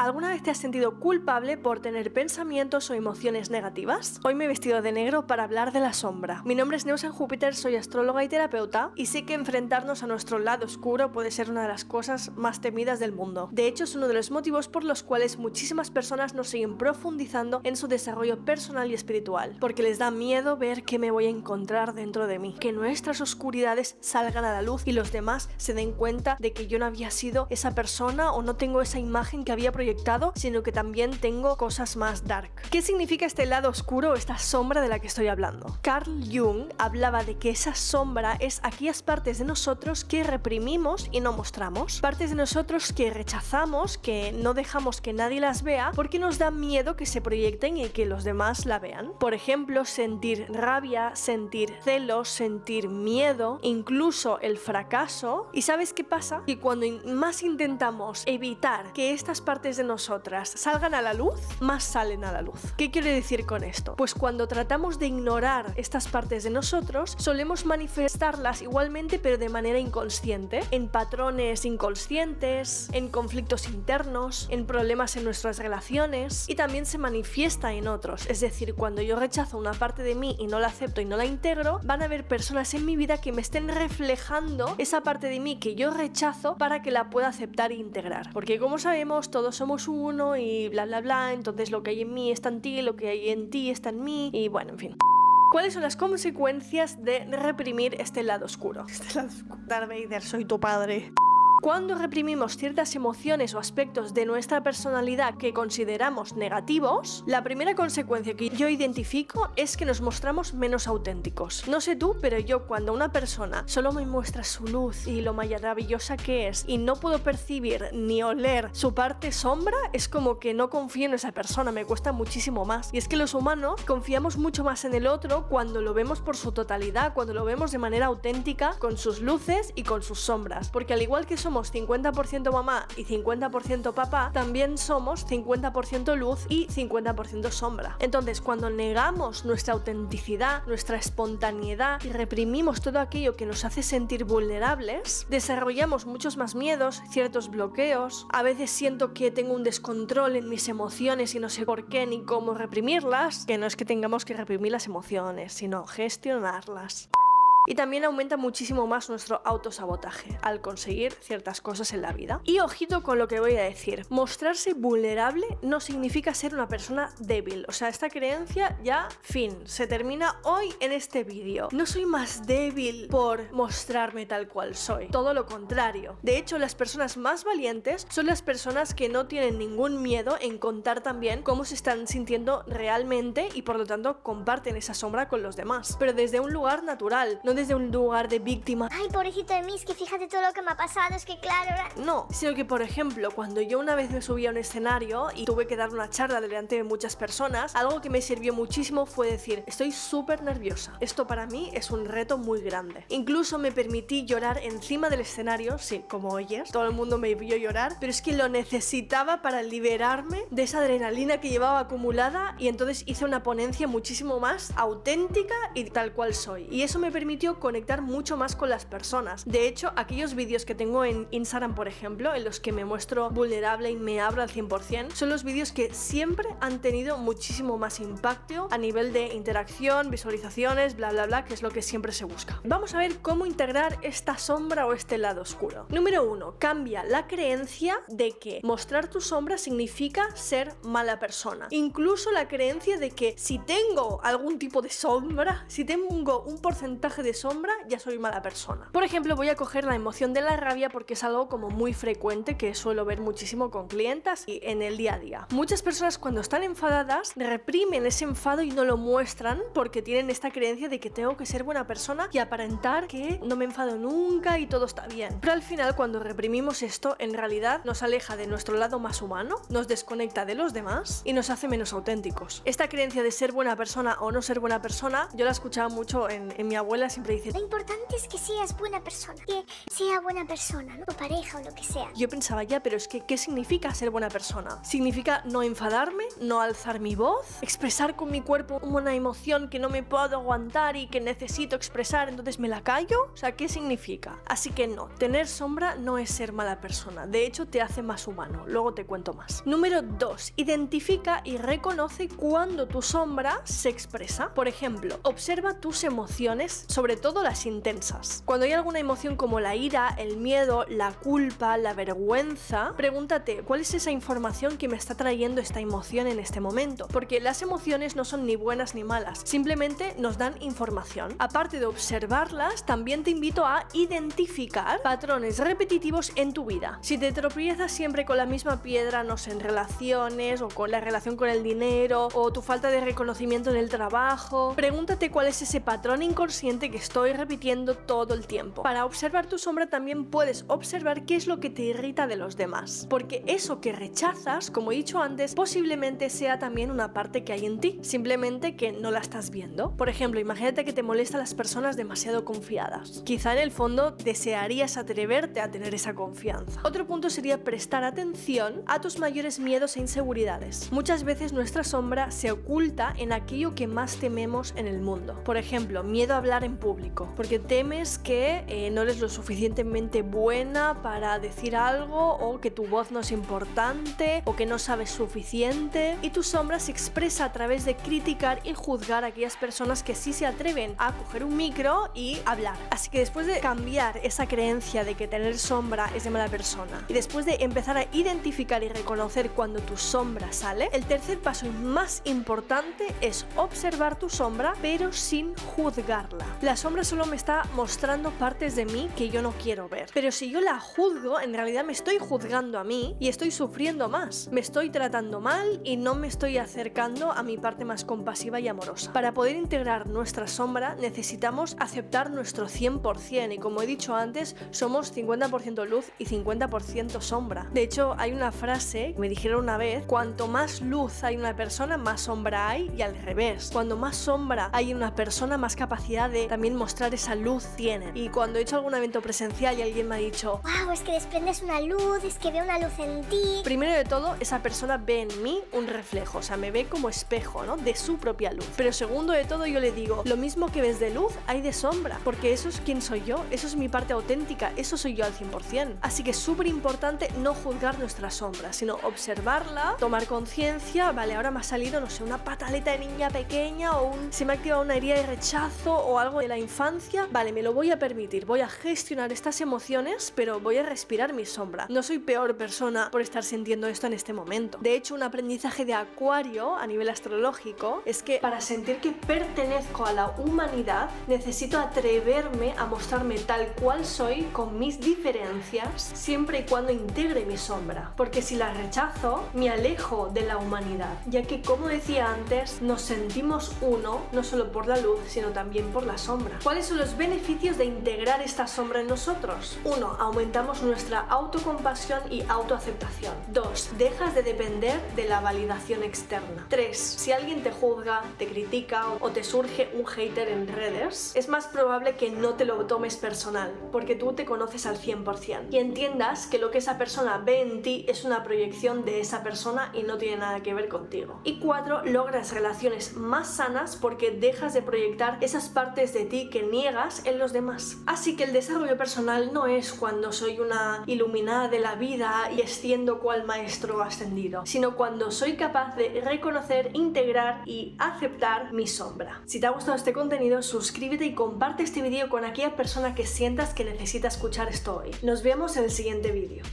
¿alguna vez te has sentido culpable por tener pensamientos o emociones negativas? Hoy me he vestido de negro para hablar de la sombra. Mi nombre es Neus en Júpiter, soy astróloga y terapeuta, y sé que enfrentarnos a nuestro lado oscuro puede ser una de las cosas más temidas del mundo. De hecho, es uno de los motivos por los cuales muchísimas personas no siguen profundizando en su desarrollo personal y espiritual, porque les da miedo ver qué me voy a encontrar dentro de mí, que nuestras oscuridades salgan a la luz y los demás se den cuenta de que yo no había sido esa persona o no tengo esa imagen que había proyectado, sino que también tengo cosas más dark. ¿Qué significa este lado oscuro o esta sombra de la que estoy hablando? Carl Jung hablaba de que esa sombra es aquellas partes de nosotros que reprimimos y no mostramos, partes de nosotros que rechazamos, que no dejamos que nadie las vea porque nos da miedo que se proyecten y que los demás la vean. Por ejemplo, sentir rabia, sentir celos, sentir miedo, incluso el fracaso. ¿Y sabes qué pasa? Que cuando más intentamos evitar que estas partes de nosotras salgan a la luz, más salen a la luz. ¿Qué quiere decir con esto? Pues cuando tratamos de ignorar estas partes de nosotros, solemos manifestarlas igualmente, pero de manera inconsciente, en patrones inconscientes, en conflictos internos, en problemas en nuestras relaciones, y también se manifiesta en otros. Es decir, cuando yo rechazo una parte de mí y no la acepto y no la integro, van a haber personas en mi vida que me estén reflejando esa parte de mí que yo rechazo para que la pueda aceptar e integrar. Porque como sabemos, todos somos uno y bla bla bla, entonces lo que hay en mí está en ti, lo que hay en ti está en mí, y bueno, en fin. ¿Cuáles son las consecuencias de reprimir este lado oscuro? Este lado oscuro. Darth Vader, soy tu padre. Cuando reprimimos ciertas emociones o aspectos de nuestra personalidad que consideramos negativos, la primera consecuencia que yo identifico es que nos mostramos menos auténticos. No sé tú, pero yo cuando una persona solo me muestra su luz y lo maravillosa que es y no puedo percibir ni oler su parte sombra, es como que no confío en esa persona, me cuesta muchísimo más. Y es que los humanos confiamos mucho más en el otro cuando lo vemos por su totalidad, cuando lo vemos de manera auténtica, con sus luces y con sus sombras. Porque al igual que somos 50% mamá y 50% papá, también somos 50% luz y 50% sombra. Entonces, cuando negamos nuestra autenticidad, nuestra espontaneidad y reprimimos todo aquello que nos hace sentir vulnerables, desarrollamos muchos más miedos, ciertos bloqueos. A veces siento que tengo un descontrol en mis emociones y no sé por qué ni cómo reprimirlas, que no es que tengamos que reprimir las emociones, sino gestionarlas. Y también aumenta muchísimo más nuestro autosabotaje al conseguir ciertas cosas en la vida. Y ojito con lo que voy a decir. Mostrarse vulnerable no significa ser una persona débil. O sea, esta creencia ya, fin, se termina hoy en este vídeo. No soy más débil por mostrarme tal cual soy. Todo lo contrario. De hecho, las personas más valientes son las personas que no tienen ningún miedo en contar también cómo se están sintiendo realmente y por lo tanto comparten esa sombra con los demás. Pero desde un lugar natural, no desde un lugar de víctima. Ay, pobrecito de mí, es que fíjate todo lo que me ha pasado, es que claro... No, sino que por ejemplo, cuando yo una vez me subí a un escenario y tuve que dar una charla delante de muchas personas, algo que me sirvió muchísimo fue decir, estoy súper nerviosa. Esto para mí es un reto muy grande. Incluso me permití llorar encima del escenario, sí, como oyes, todo el mundo me vio llorar, pero es que lo necesitaba para liberarme de esa adrenalina que llevaba acumulada y entonces hice una ponencia muchísimo más auténtica y tal cual soy. Y eso me permitió conectar mucho más con las personas. De hecho, aquellos vídeos que tengo en Instagram, por ejemplo, en los que me muestro vulnerable y me abro al 100%, son los vídeos que siempre han tenido muchísimo más impacto a nivel de interacción, visualizaciones, bla bla bla, que es lo que siempre se busca. Vamos a ver cómo integrar esta sombra o este lado oscuro. Número 1. Cambia la creencia de que mostrar tu sombra significa ser mala persona. Incluso la creencia de que si tengo algún tipo de sombra, si tengo un porcentaje de sombra, ya soy mala persona. Por ejemplo, voy a coger la emoción de la rabia porque es algo como muy frecuente que suelo ver muchísimo con clientas y en el día a día. Muchas personas cuando están enfadadas reprimen ese enfado y no lo muestran porque tienen esta creencia de que tengo que ser buena persona y aparentar que no me enfado nunca y todo está bien. Pero al final, cuando reprimimos esto, en realidad nos aleja de nuestro lado más humano, nos desconecta de los demás y nos hace menos auténticos. Esta creencia de ser buena persona o no ser buena persona, yo la escuchaba mucho en mi abuela, siempre dice: lo importante es que seas buena persona, que sea buena persona, ¿no? Tu pareja o lo que sea. Yo pensaba, ya, pero es que ¿qué significa ser buena persona? ¿Significa no enfadarme? ¿No alzar mi voz? ¿Expresar con mi cuerpo una emoción que no me puedo aguantar y que necesito expresar, entonces me la callo? O sea, ¿qué significa? Así que no, tener sombra no es ser mala persona, de hecho te hace más humano, luego te cuento más. Número 2, identifica y reconoce cuando tu sombra se expresa. Por ejemplo, observa tus emociones, sobre todo las intensas. Cuando hay alguna emoción como la ira, el miedo, la culpa, la vergüenza, pregúntate, ¿cuál es esa información que me está trayendo esta emoción en este momento? Porque las emociones no son ni buenas ni malas, simplemente nos dan información. Aparte de observarlas, también te invito a identificar patrones repetitivos en tu vida. Si te tropiezas siempre con la misma piedra, no sé, en relaciones o con la relación con el dinero o tu falta de reconocimiento en el trabajo, pregúntate cuál es ese patrón inconsciente que estoy repitiendo todo el tiempo. Para observar tu sombra también puedes observar qué es lo que te irrita de los demás, porque eso que rechazas, como he dicho antes, posiblemente sea también una parte que hay en ti, simplemente que no la estás viendo. Por ejemplo, imagínate que te molestan las personas demasiado confiadas. Quizá en el fondo desearías atreverte a tener esa confianza. Otro punto sería prestar atención a tus mayores miedos e inseguridades. Muchas veces nuestra sombra se oculta en aquello que más tememos en el mundo. Por ejemplo, miedo a hablar en público, porque temes que no eres lo suficientemente buena para decir algo, o que tu voz no es importante, o que no sabes suficiente, y tu sombra se expresa a través de criticar y juzgar a aquellas personas que sí se atreven a coger un micro y hablar. Así que después de cambiar esa creencia de que tener sombra es de mala persona, y después de empezar a identificar y reconocer cuando tu sombra sale, el tercer paso y más importante es observar tu sombra, pero sin juzgarla. La sombra solo me está mostrando partes de mí que yo no quiero ver, pero si yo la juzgo, en realidad me estoy juzgando a mí y estoy sufriendo más. Me estoy tratando mal y no me estoy acercando a mi parte más compasiva y amorosa. Para poder integrar nuestra sombra necesitamos aceptar nuestro 100%, y como he dicho antes, somos 50% luz y 50% sombra. De hecho, hay una frase que me dijeron una vez: cuanto más luz hay en una persona, más sombra hay, y al revés. Cuando más sombra hay en una persona, más capacidad de también mostrar esa luz tiene. Y cuando he hecho algún evento presencial y alguien me ha dicho: wow, es que desprendes una luz, es que veo una luz en ti. Primero de todo, esa persona ve en mí un reflejo, o sea, me ve como espejo, ¿no? De su propia luz. Pero segundo de todo, yo le digo: lo mismo que ves de luz, hay de sombra, porque eso es quién soy yo, eso es mi parte auténtica, eso soy yo al 100%. Así que es súper importante no juzgar nuestra sombra, sino observarla, tomar conciencia. Vale, ahora me ha salido, no sé, una pataleta de niña pequeña, o se me ha activado una herida de rechazo o algo de la infancia. Vale, me lo voy a permitir, voy a gestionar estas emociones, pero voy a respirar mi sombra. No soy peor persona por estar sintiendo esto en este momento. De hecho, un aprendizaje de Acuario a nivel astrológico es que para sentir que pertenezco a la humanidad, necesito atreverme a mostrarme tal cual soy, con mis diferencias, siempre y cuando integre mi sombra. Porque si la rechazo, me alejo de la humanidad, ya que, como decía antes, nos sentimos uno, no solo por la luz, sino también por la sombra. ¿Cuáles son los beneficios de integrar esta sombra en nosotros? 1. Aumentamos nuestra autocompasión y autoaceptación. 2. Dejas de depender de la validación externa. 3. Si alguien te juzga, te critica o te surge un hater en redes, es más probable que no te lo tomes personal, porque tú te conoces al 100% y entiendas que lo que esa persona ve en ti es una proyección de esa persona y no tiene nada que ver contigo. Y 4. Logras relaciones más sanas porque dejas de proyectar esas partes de ti que niegas en los demás. Así que el desarrollo personal no es cuando soy una iluminada de la vida y asciendo cual maestro ascendido, sino cuando soy capaz de reconocer, integrar y aceptar mi sombra. Si te ha gustado este contenido, suscríbete y comparte este vídeo con aquella persona que sientas que necesita escuchar esto hoy. Nos vemos en el siguiente vídeo.